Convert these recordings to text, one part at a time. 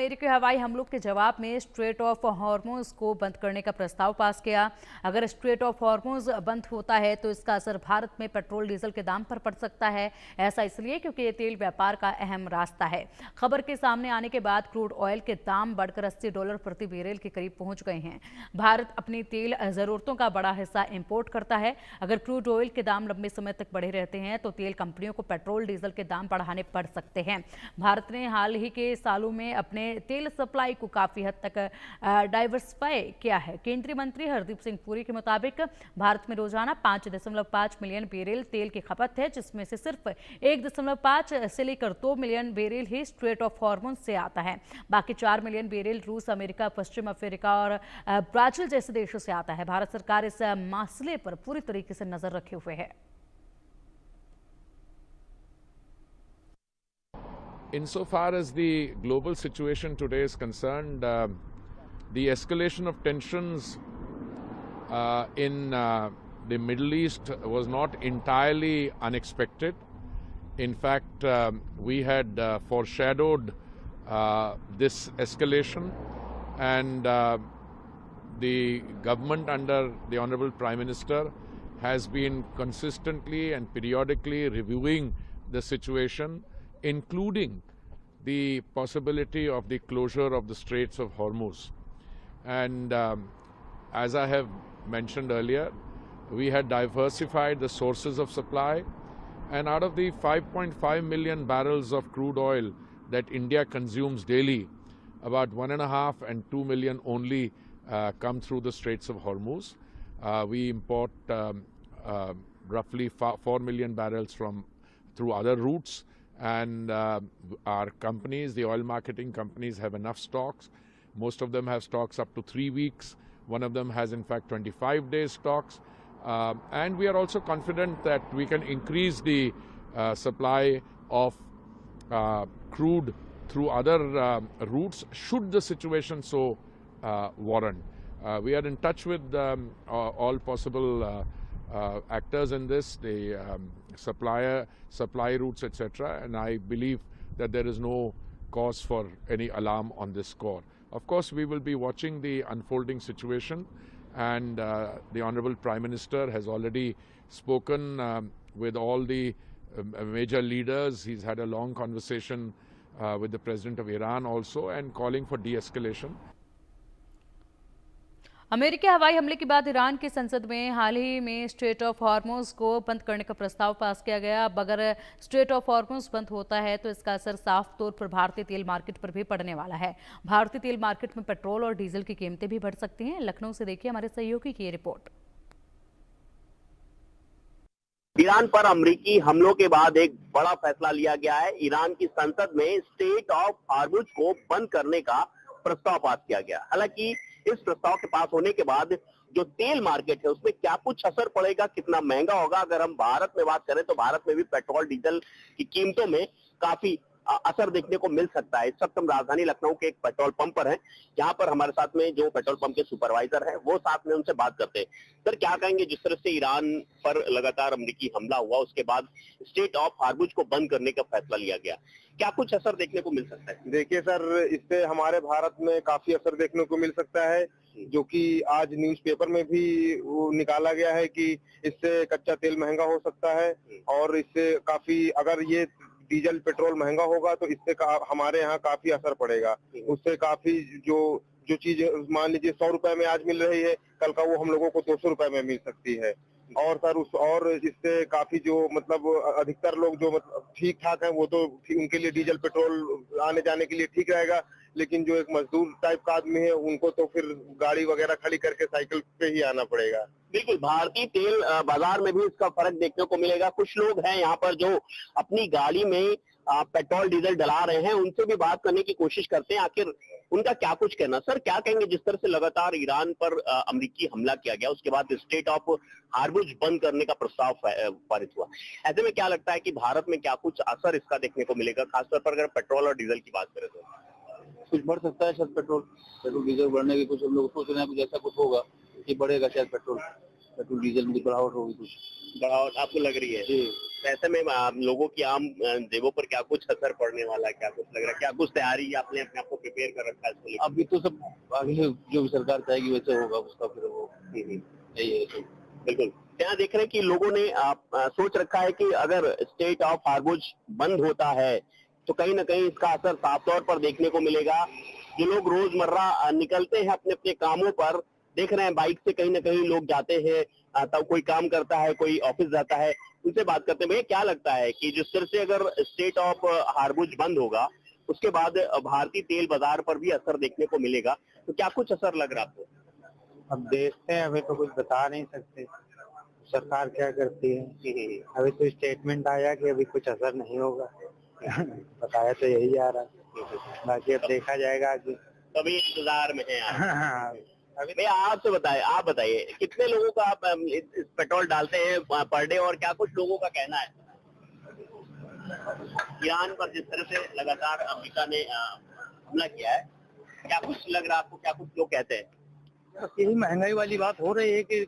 अमेरिकी हवाई हमलों के जवाब में स्ट्रेट ऑफ हॉर्मुज को बंद करने का प्रस्ताव पास किया। अगर स्ट्रेट ऑफ हॉर्मुज बंद होता है तो इसका असर भारत में पेट्रोल डीजल के दाम पर पड़ सकता है। ऐसा इसलिए क्योंकि ये तेल व्यापार का अहम रास्ता है। खबर के सामने आने के बाद क्रूड ऑयल के दाम बढ़कर $80 प्रति बैरल के करीब पहुंच गए हैं। भारत अपनी तेल जरूरतों का बड़ा हिस्सा इंपोर्ट करता है। अगर क्रूड ऑयल के दाम लंबे समय तक बढ़े रहते हैं तो तेल कंपनियों को पेट्रोल डीजल के दाम बढ़ाने पड़ सकते हैं। भारत ने हाल ही के सालों में अपने तेल सप्लाई को काफी हद तक डाइवर्सिफाई किया है। केंद्रीय मंत्री हरदीप सिंह पुरी के मुताबिक भारत में रोजाना 5.5 मिलियन बैरल तेल की खपत है, जिसमें से सिर्फ 1.5 से लेकर 2 million barrel he straight of Hormuz से आता है। बाकी 4 मिलियन बैरल रूस, अमेरिका, पश्चिम अफ्रीका और ब्राजील जैसे देशों से आता है। भारत सरकार इस मसले पर पूरी तरीके से नजर रखे हुए है। Insofar as the global situation today is concerned, the escalation of tensions in the Middle East was not entirely unexpected. In fact, we had foreshadowed this escalation, and the government under the Honorable Prime Minister has been consistently and periodically reviewing the situation, including the possibility of the closure of the Straits of Hormuz. And as I have mentioned earlier, we had diversified the sources of supply, and out of the 5.5 million barrels of crude oil that India consumes daily, about 1.5 and 2 million only come through the Straits of Hormuz. We import roughly 4 million barrels through other routes, and our companies, the oil marketing companies, have enough stocks. Most of them have stocks up to 3 weeks. One of them has in fact 25 days stocks. And we are also confident that we can increase the supply of crude through other routes should the situation so warrant. We are in touch with all possible actors in this, the supply routes, etc. And I believe that there is no cause for any alarm on this score. Of course, we will be watching the unfolding situation, and the Honorable Prime Minister has already spoken with all the major leaders. He's had a long conversation with the President of Iran also, and calling for de-escalation. अमेरिकी हवाई हमले के बाद Iran की संसद में हाल ही में straight of Hormuz को बंद करने का प्रस्ताव पास किया गया। अब अगर स्ट्रेट ऑफ हॉर्मुज बंद होता है तो इसका असर साफ तौर पर भारतीय तेल मार्केट पर भी पड़ने वाला है। भारतीय तेल मार्केट में पेट्रोल और डीजल की कीमतें भी बढ़ सकती हैं। लखनऊ से देखिए हमारे सहयोगी की ये रिपोर्ट। ईरान पर अमेरिकी हमलों के बाद एक बड़ा फैसला लिया गया है। ईरान की संसद में स्ट्रेट ऑफ हॉर्मुज को बंद करने का प्रस्ताव पास किया गया। हालांकि इस प्रस्ताव के पास होने के बाद जो तेल मार्केट है उसमें क्या कुछ असर पड़ेगा, कितना महंगा होगा। अगर हम भारत में बात करें तो भारत में भी पेट्रोल डीजल की कीमतों में काफी असर देखने को मिल सकता है। इस वक्त हम राजधानी लखनऊ के एक पेट्रोल पंप पर हैं, यहाँ पर हमारे साथ में जो पेट्रोल पंप के सुपरवाइजर हैं वो साथ में उनसे बात करते हैं। सर, क्या कहेंगे, जिस तरह से ईरान पर लगातार अमेरिकी हमला हुआ उसके बाद स्ट्रेट ऑफ हॉर्मुज को बंद करने का फैसला लिया गया, क्या कुछ असर देखने को मिल सकता है? देखिए सर, इससे हमारे भारत में काफी असर देखने को मिल सकता है, जो कि आज न्यूज़पेपर में भी वो निकाला गया है कि इससे कच्चा तेल महंगा हो सकता है, और इससे काफी, अगर ये डीजल पेट्रोल महंगा होगा तो इससे हमारे यहाँ काफी असर पड़ेगा। उससे काफी जो चीज मान लीजिए 100 रुपए में आज मिल रही है, कल का वो हम लोगों को 200 रुपए में मिल सकती है। और सर और इससे काफी जो मतलब अधिकतर लोग जो मतलब ठीक ठाक हैं वो तो उनके लिए डीजल पेट्रोल आने जाने के लिए ठीक रहेगा, लेकिन जो एक मजदूर टाइप का आदमी है उनको तो फिर गाड़ी वगैरह खड़ी करके साइकिल पे ही आना पड़ेगा। बिल्कुल, भारतीय तेल बाजार में भी इसका फर्क देखने को मिलेगा। कुछ लोग हैं यहाँ पर जो अपनी गाड़ी में पेट्रोल डीजल डला रहे हैं, उनसे भी बात करने की कोशिश करते हैं, आखिर उनका क्या कुछ कहना। सर, क्या कहेंगे, जिस तरह से लगातार ईरान पर अमेरिकी हमला किया गया उसके बाद स्ट्रेट ऑफ हॉर्मुज बंद करने का प्रस्ताव पारित हुआ, ऐसे में क्या लगता है कि भारत में क्या कुछ असर इसका देखने को मिलेगा, खासतौर पर अगर पेट्रोल और डीजल की बात करें तो? कुछ बढ़ सकता है शायद, पेट्रोल डीजल बढ़ने की कुछ हम लोग सोच रहे हैं, कुछ ऐसा कुछ होगा कि बढ़ेगा शायद पेट्रोल डीजल में बढ़ावट होगी, कुछ बढ़ावट आपको लग रही है? जी। ऐसे में लोगों की आम जेबों पर क्या कुछ असर पड़ने वाला है, क्या कुछ लग रहा है, क्या कुछ तैयारी आपने अपने आप को प्रिपेयर कर रखा है इसको लेकर? अभी तो सब आगे जो भी सरकार चाहेगी वैसे होगा उसका, फिर वो यही है सब। बिल्कुल। यहाँ देख रहे हैं कि लोगों ने सोच रखा है कि अगर स्टेट ऑफ हॉर्मुज बंद होता है तो कहीं ना कहीं इसका असर साफ तौर पर देखने को मिलेगा। जो लोग रोजमर्रा निकलते हैं अपने अपने कामों पर, देख रहे हैं बाइक से कहीं ना कहीं लोग जाते हैं, तब कोई काम करता है, कोई ऑफिस जाता है, उनसे बात करते हैं। भैया क्या लगता है कि जिस तरह से अगर स्टेट ऑफ हॉर्मुज बंद होगा उसके बाद भारतीय तेल बाजार पर भी असर देखने को मिलेगा, तो क्या कुछ असर लग रहा है आपको? अब देखते हैं, अभी तो कुछ बता नहीं सकते सरकार क्या करती है। अभी तो स्टेटमेंट आया कि अभी कुछ असर नहीं होगा। बताया तो यही आ रहा है, बाकी अब देखा जाएगा आगे। तभी इंतजार में है आप। अभी भैया आप बताइए कितने लोगों का आप इस पेट्रोल डालते हैं पर डे, और क्या कुछ लोगों का कहना है ईरान पर जिस तरह से लगातार अमेरिका ने हमला किया है, क्या कुछ लग रहा है आपको, क्या कुछ लोग कहते हैं? बस यही महंगाई वाली बात हो रही है कि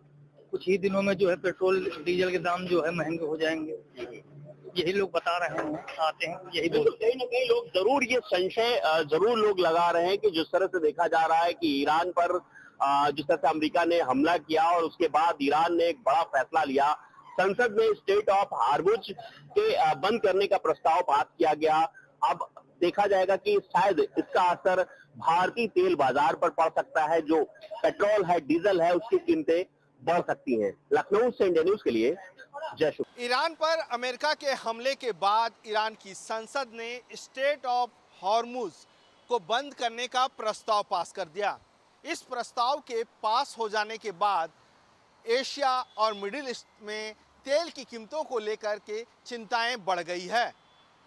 कुछ ही दिनों में जो है पेट्रोल डीजल के दाम जो है महंगे हो जाएंगे, यही लोग बता रहे हैं, आते हैं यही बोल। कहीं ना कहीं लोग जरूर ये संशय जरूर लोग लगा रहे हैं कि जिस तरह से देखा जा रहा है कि ईरान पर जिस तरह से अमेरिका ने हमला किया और उसके बाद ईरान ने एक बड़ा फैसला लिया, संसद में स्टेट ऑफ हॉर्मुज के बंद करने का प्रस्ताव पास किया गया। अब देखा जाएगा कि शायद इसका असर भारतीय तेल बाजार पर पड़ सकता है, जो पेट्रोल है, डीजल है, उसकी कीमतें बढ़ सकती हैं। लखनऊ से इंडिया न्यूज के लिए जय शुभ। ईरान पर अमेरिका के हमले के बाद ईरान की संसद ने स्टेट ऑफ हॉर्मुज को बंद करने का प्रस्ताव पास कर दिया। इस प्रस्ताव के पास हो जाने के बाद एशिया और मिडिल ईस्ट में तेल की कीमतों को लेकर के चिंताएं बढ़ गई है,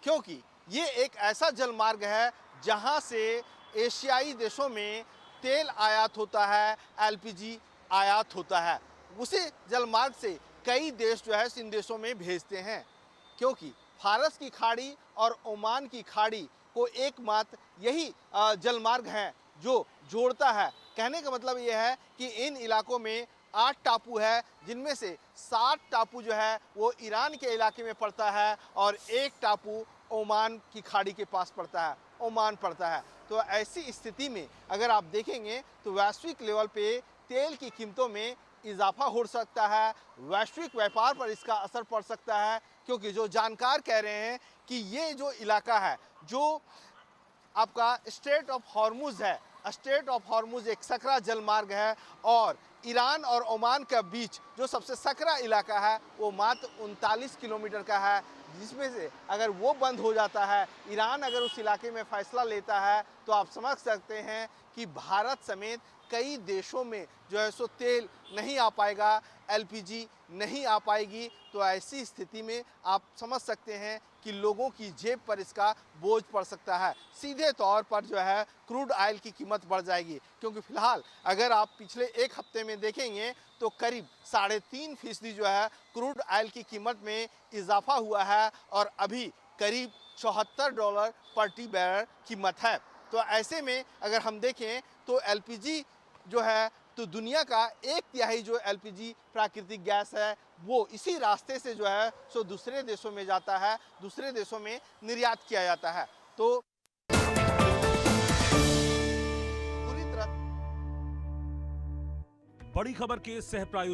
क्योंकि ये एक ऐसा जलमार्ग है जहां से एशियाई देशों में तेल आयात होता है, एलपीजी आयात होता है। उसी जलमार्ग से कई देश जो है इन देशों में भेजते हैं, क्योंकि फारस की खाड़ी और ओमान की खाड़ी को एकमात्र यही जलमार्ग है जो जोड़ता है। कहने का मतलब ये है कि इन इलाकों में 8 टापू है, जिनमें से 7 टापू जो है वो ईरान के इलाके में पड़ता है और एक टापू ओमान की खाड़ी के पास पड़ता है, ओमान पड़ता है। तो ऐसी स्थिति में अगर आप देखेंगे तो वैश्विक लेवल पे तेल की कीमतों में इजाफा हो सकता है, वैश्विक व्यापार पर इसका असर पड़ सकता है, क्योंकि जो जानकार कह रहे हैं कि ये जो इलाका है जो आपका स्ट्रेट ऑफ हॉर्मुज है, स्ट्रेट ऑफ हॉर्मुज एक सकरा जलमार्ग है और ईरान और ओमान के बीच जो सबसे सकरा इलाका है वो मात्र 39 किलोमीटर का है, जिसमें से अगर वो बंद हो जाता है, ईरान अगर उस इलाके में फैसला लेता है, तो आप समझ सकते हैं कि भारत समेत कई देशों में जो है सो तेल नहीं आ पाएगा, एलपीजी नहीं आ पाएगी। तो ऐसी स्थिति में आप समझ सकते हैं कि लोगों की जेब पर इसका बोझ पड़ सकता है। सीधे तौर पर जो है क्रूड ऑयल की कीमत बढ़ जाएगी, क्योंकि फिलहाल अगर आप पिछले एक हफ्ते में देखेंगे तो करीब 3.5% जो है क्रूड ऑयल की कीमत में इजाफा हुआ है और अभी करीब $74 प्रति बैरल कीमत है। तो ऐसे में अगर हम देखें तो एलपीजी जो है तो दुनिया का 1/3 जो एलपीजी प्राकृतिक गैस है वो इसी रास्ते से जो है सो दूसरे देशों में जाता है, दूसरे देशों में निर्यात किया जाता है। तो पूरी तरह बड़ी खबर के सह प्रायोजक